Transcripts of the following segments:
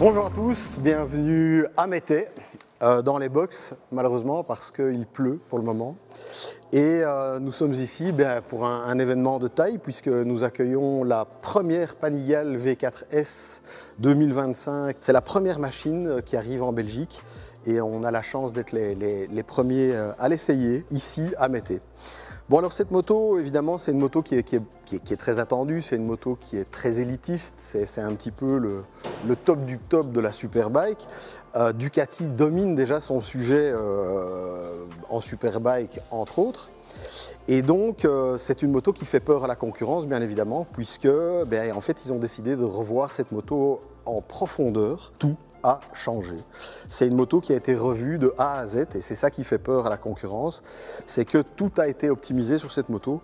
Bonjour à tous, bienvenue à Mété, dans les box malheureusement parce qu'il pleut pour le moment. Et nous sommes ici pour un événement de taille puisque nous accueillons la première Panigale V4S 2025. C'est la première machine qui arrive en Belgique et on a la chance d'être les premiers à l'essayer ici à Mété. Bon alors cette moto, évidemment, c'est une moto qui est très attendue, c'est une moto qui est très élitiste, c'est un petit peu le top du top de la superbike. Ducati domine déjà son sujet en superbike entre autres. Et donc c'est une moto qui fait peur à la concurrence bien évidemment puisque en fait ils ont décidé de revoir cette moto en profondeur. Tout a changé. C'est une moto qui a été revue de A à Z et c'est ça qui fait peur à la concurrence, c'est que tout a été optimisé sur cette moto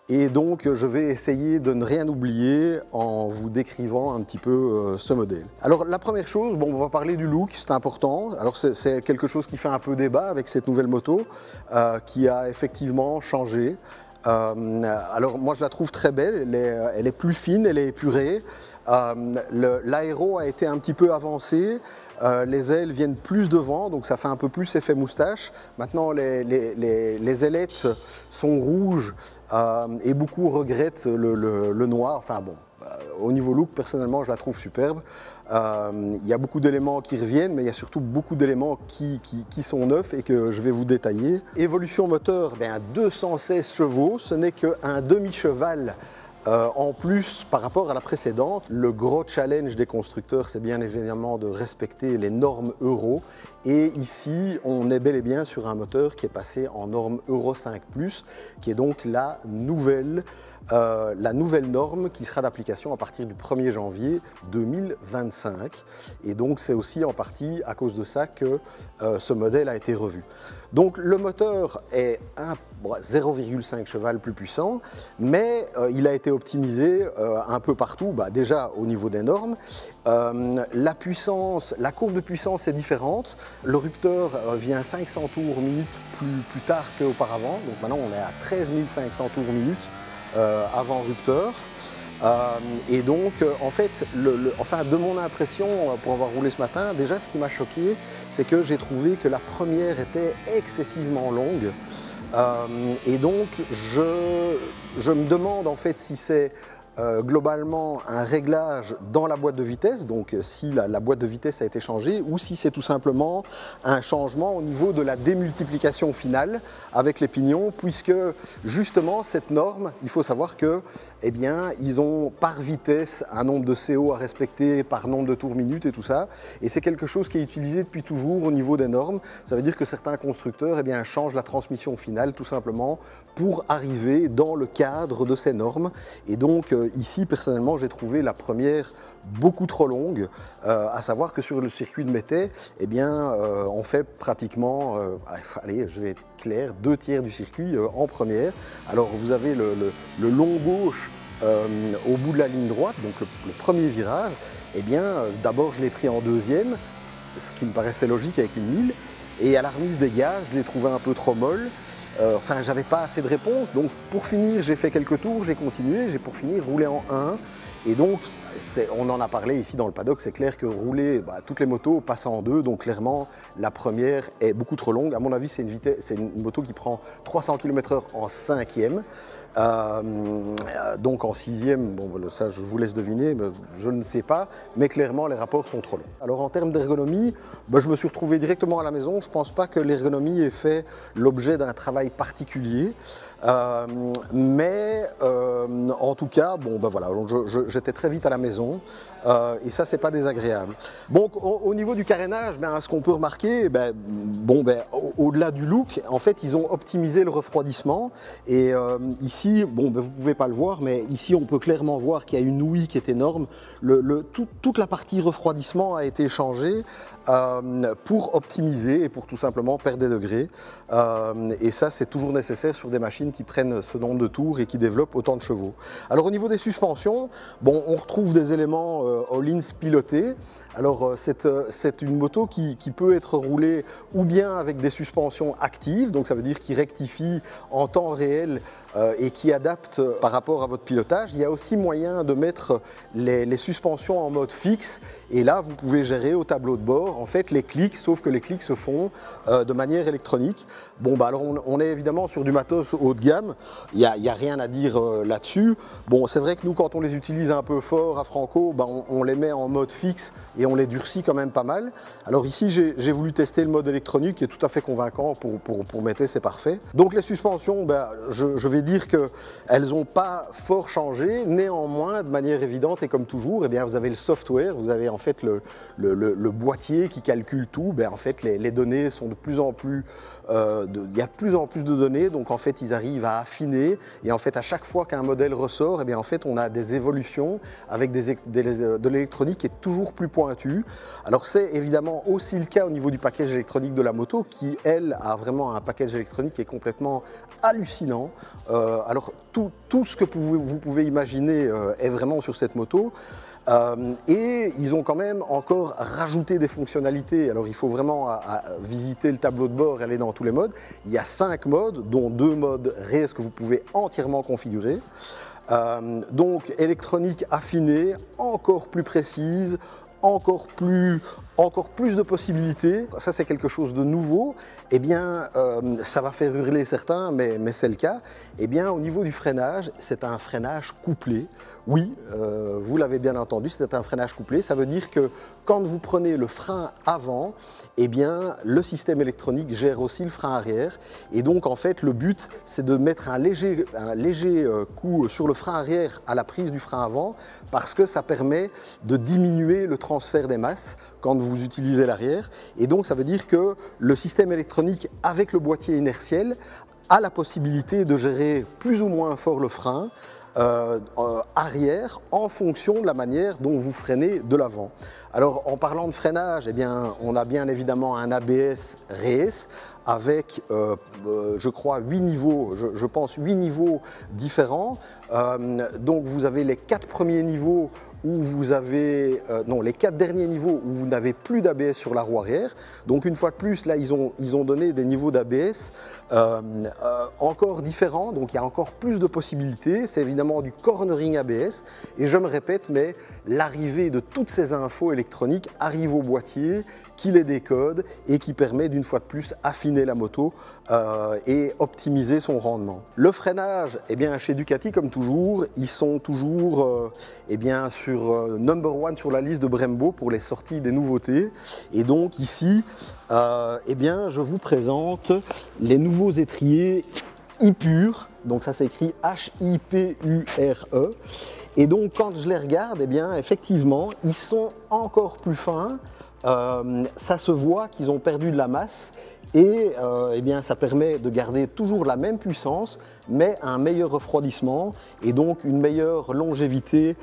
et donc je vais essayer de ne rien oublier en vous décrivant un petit peu ce modèle. Alors la première chose, on va parler du look, c'est important. Alors c'est quelque chose qui fait un peu débat avec cette nouvelle moto qui a effectivement changé. Alors moi je la trouve très belle, elle est plus fine, elle est épurée. L'aéro a été un petit peu avancé, les ailes viennent plus devant, donc ça fait un peu plus effet moustache. Maintenant les ailettes sont rouges et beaucoup regrettent le noir. Enfin bon, au niveau look, personnellement, je la trouve superbe. Il y a beaucoup d'éléments qui reviennent, mais il y a surtout beaucoup d'éléments qui sont neufs et que je vais vous détailler. Évolution moteur, 216 chevaux, ce n'est qu'un demi-cheval en plus par rapport à la précédente. Le gros challenge des constructeurs, c'est bien évidemment de respecter les normes Euro. Et ici, on est bel et bien sur un moteur qui est passé en norme Euro 5+, qui est donc la nouvelle norme qui sera d'application à partir du 1er janvier 2025. Et donc c'est aussi en partie à cause de ça que ce modèle a été revu. Donc le moteur est 0,5 cheval plus puissant, mais il a été optimisé un peu partout, déjà au niveau des normes. La courbe de puissance est différente. Le rupteur vient 500 tours minute plus tard qu'auparavant. Donc maintenant on est à 13 500 tours minute avant rupteur. Et donc en fait, de mon impression, pour avoir roulé ce matin, déjà ce qui m'a choqué, c'est que j'ai trouvé que la première était excessivement longue. Et donc je me demande en fait si c'est globalement un réglage dans la boîte de vitesse, donc si la boîte de vitesse a été changée, ou si c'est tout simplement un changement au niveau de la démultiplication finale avec les pignons, puisque justement cette norme, il faut savoir que ils ont par vitesse un nombre de CO à respecter par nombre de tours minute et tout ça, et c'est quelque chose qui est utilisé depuis toujours au niveau des normes. Ça veut dire que certains constructeurs changent la transmission finale tout simplement pour arriver dans le cadre de ces normes, et donc ici, personnellement, j'ai trouvé la première beaucoup trop longue, à savoir que sur le circuit de Mété, on fait pratiquement, allez, je vais être clair, 2/3 du circuit en première. Alors vous avez le long gauche au bout de la ligne droite, donc le premier virage. D'abord je l'ai pris en deuxième, ce qui me paraissait logique avec une 1000, et à la remise des gaz, je l'ai trouvé un peu trop molle. J'avais pas assez de réponse, donc pour finir, j'ai fait quelques tours, j'ai continué, j'ai pour finir roulé en 1. Et donc, on en a parlé ici dans le paddock, c'est clair que rouler, toutes les motos passent en 2, donc clairement, la première est beaucoup trop longue. À mon avis, c'est une moto qui prend 300 km/h en 5e. Donc en 6e, ça je vous laisse deviner, mais je ne sais pas, mais clairement les rapports sont trop longs. Alors en termes d'ergonomie, je me suis retrouvé directement à la maison. Je ne pense pas que l'ergonomie ait fait l'objet d'un travail particulier, mais en tout cas, j'étais très vite à la maison et ça c'est pas désagréable. Donc au niveau du carénage, ce qu'on peut remarquer, au-delà du look, en fait ils ont optimisé le refroidissement et ici, vous ne pouvez pas le voir, mais ici on peut clairement voir qu'il y a une ouïe qui est énorme. Toute la partie refroidissement a été changée pour optimiser et pour tout simplement perdre des degrés. Et ça c'est toujours nécessaire sur des machines machines qui prennent ce nombre de tours et qui développent autant de chevaux. Alors au niveau des suspensions, bon, on retrouve des éléments Öhlins pilotés. Alors c'est une moto qui peut être roulée ou bien avec des suspensions actives, donc ça veut dire qui rectifie en temps réel et qui adapte par rapport à votre pilotage. Il y a aussi moyen de mettre les suspensions en mode fixe et là vous pouvez gérer au tableau de bord en fait les clics, sauf que les clics se font de manière électronique. Bon bah alors on est évidemment sur du matos haut de gamme, il y a rien à dire là-dessus. Bon c'est vrai que nous quand on les utilise un peu fort à Franco, bah, on les met en mode fixe et on les durcit quand même pas mal. Alors ici j'ai voulu tester le mode électronique qui est tout à fait convaincant pour Mété, c'est parfait. Donc les suspensions, bah, je vais dire qu'elles n'ont pas fort changé, néanmoins de manière évidente et comme toujours, eh bien, vous avez le software, vous avez en fait le boîtier qui calcule tout. Ben, en fait les données sont de plus en plus, il y a de plus en plus de données, donc en fait ils arrivent à affiner et en fait à chaque fois qu'un modèle ressort, eh bien, en fait on a des évolutions avec de l'électronique qui est toujours plus pointue. Alors c'est évidemment aussi le cas au niveau du package électronique de la moto qui elle a vraiment un package électronique qui est complètement hallucinant. Alors tout ce que vous pouvez imaginer est vraiment sur cette moto. Et ils ont quand même encore rajouté des fonctionnalités. Alors il faut vraiment visiter le tableau de bord et aller dans tous les modes. Il y a 5 modes, dont 2 modes race que vous pouvez entièrement configurer. Donc électronique affinée, encore plus précise, encore plus de possibilités. Ça c'est quelque chose de nouveau. Eh bien ça va faire hurler certains, mais c'est le cas. Eh bien au niveau du freinage, c'est un freinage couplé. Oui, vous l'avez bien entendu, c'est un freinage couplé. Ça veut dire que quand vous prenez le frein avant, eh bien le système électronique gère aussi le frein arrière. Et donc en fait le but c'est de mettre un léger coup sur le frein arrière à la prise du frein avant parce que ça permet de diminuer le transfert des masses quand vous utilisez l'arrière. Et donc ça veut dire que le système électronique avec le boîtier inertiel a la possibilité de gérer plus ou moins fort le frein arrière en fonction de la manière dont vous freinez de l'avant. Alors en parlant de freinage, eh bien, on a bien évidemment un ABS race avec je crois 8 niveaux, je pense 8 niveaux différents. Donc vous avez les 4 premiers niveaux où vous avez, non, les 4 derniers niveaux où vous n'avez plus d'ABS sur la roue arrière. Donc une fois de plus, là ils ont donné des niveaux d'ABS encore différents, donc il y a encore plus de possibilités. C'est évidemment du cornering ABS et je me répète, mais l'arrivée de toutes ces infos électroniques arrive au boîtier qui les décode et qui permet d'une fois de plus affiner la moto et optimiser son rendement. Le freinage, eh bien, chez Ducati comme toujours, ils sont toujours eh bien, sur number one sur la liste de Brembo pour les sorties des nouveautés. Et donc ici, eh bien, je vous présente les nouveaux étriers Hypure. Donc ça s'écrit H-I-P-U-R-E. Et donc quand je les regarde, eh bien, effectivement, ils sont encore plus fins. Ça se voit qu'ils ont perdu de la masse et eh bien, ça permet de garder toujours la même puissance mais un meilleur refroidissement et donc une meilleure longévité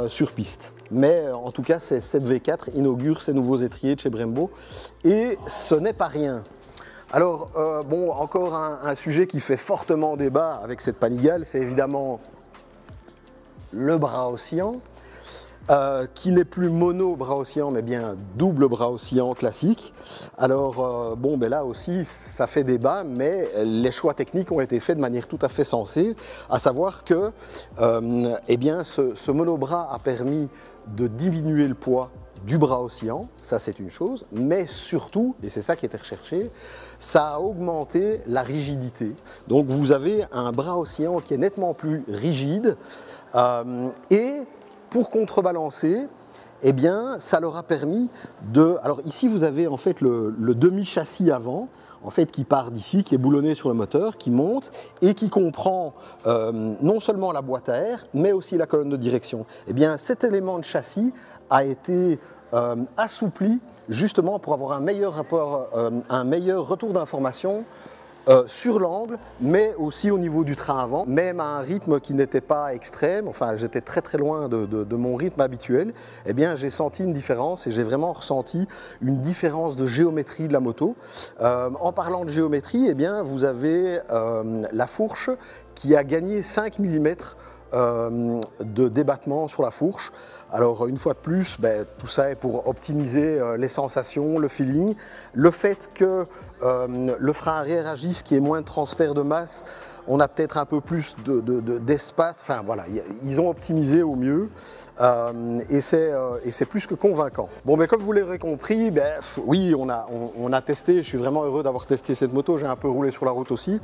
sur piste. Mais en tout cas, cette V4 inaugure ces nouveaux étriers de chez Brembo et ce n'est pas rien. Alors bon, encore un sujet qui fait fortement débat avec cette Panigale, c'est évidemment le bras oscillant. Qui n'est plus mono bras oscillant mais bien double bras oscillant classique. Alors bon, ben là aussi ça fait débat, mais les choix techniques ont été faits de manière tout à fait sensée, à savoir que eh bien, ce monobras a permis de diminuer le poids du bras oscillant, ça c'est une chose, mais surtout, et c'est ça qui était recherché, ça a augmenté la rigidité. Donc vous avez un bras oscillant qui est nettement plus rigide et pour contrebalancer, eh bien, ça leur a permis de... Alors ici, vous avez en fait le demi-châssis avant, en fait, qui part d'ici, qui est boulonné sur le moteur, qui monte et qui comprend non seulement la boîte à air, mais aussi la colonne de direction. Eh bien, cet élément de châssis a été assoupli justement pour avoir un meilleur retour d'information sur l'angle, mais aussi au niveau du train avant, même à un rythme qui n'était pas extrême, enfin j'étais très très loin de mon rythme habituel, eh bien j'ai senti une différence et j'ai vraiment ressenti une différence de géométrie de la moto. En parlant de géométrie, eh bien vous avez la fourche qui a gagné 5 mm de débattement sur la fourche. Alors une fois de plus, tout ça est pour optimiser les sensations, le feeling. Le fait que le frein arrière agisse, qu'il y ait moins de transfert de masse, on a peut-être un peu plus d'espace. Enfin voilà, ils ont optimisé au mieux et c'est plus que convaincant. Bon, mais comme vous l'aurez compris, oui, on a testé. Je suis vraiment heureux d'avoir testé cette moto. J'ai un peu roulé sur la route aussi.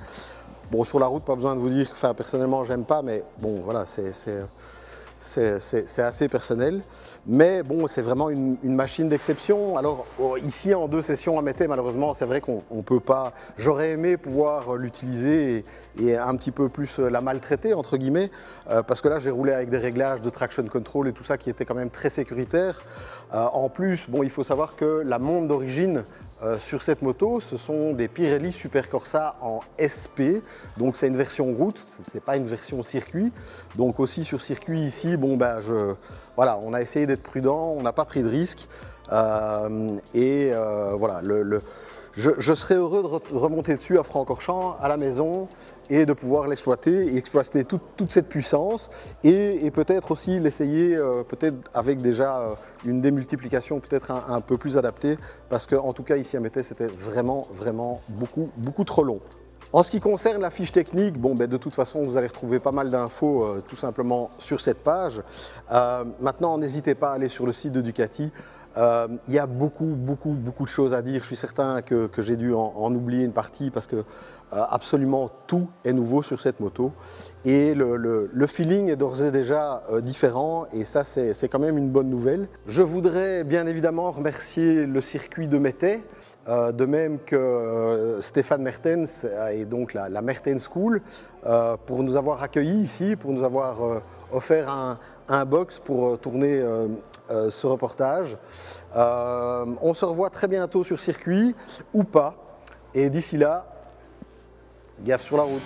Bon, sur la route, pas besoin de vous dire que, enfin, personnellement, j'aime pas, mais bon, voilà, c'est assez personnel. Mais bon, c'est vraiment une machine d'exception. Alors, ici, en 2 sessions à Mété, malheureusement, c'est vrai qu'on ne peut pas. J'aurais aimé pouvoir l'utiliser et un petit peu plus la maltraiter, entre guillemets, parce que là, j'ai roulé avec des réglages de traction control et tout ça qui étaient quand même très sécuritaires. En plus, bon, il faut savoir que la montre d'origine sur cette moto, ce sont des Pirelli Super Corsa en SP, donc c'est une version route, ce n'est pas une version circuit. Donc aussi sur circuit ici, bon, voilà, on a essayé d'être prudent, on n'a pas pris de risque. Voilà, je serais heureux de remonter dessus à Francorchamps, à la maison, et de pouvoir l'exploiter et exploiter toute cette puissance et peut-être aussi l'essayer peut-être avec déjà une démultiplication peut-être un peu plus adaptée, parce qu'en tout cas ici à Mété c'était vraiment beaucoup trop long. En ce qui concerne la fiche technique, bon, de toute façon vous allez retrouver pas mal d'infos tout simplement sur cette page. Maintenant n'hésitez pas à aller sur le site de Ducati. Il y a beaucoup de choses à dire. Je suis certain que j'ai dû en oublier une partie parce que absolument tout est nouveau sur cette moto. Et le feeling est d'ores et déjà différent et ça c'est quand même une bonne nouvelle. Je voudrais bien évidemment remercier le circuit de Mété, de même que Stéphane Mertens et donc la Mertens School pour nous avoir accueillis ici, pour nous avoir offert un box pour tourner ce reportage. On se revoit très bientôt sur circuit ou pas, et d'ici là, gaffe sur la route.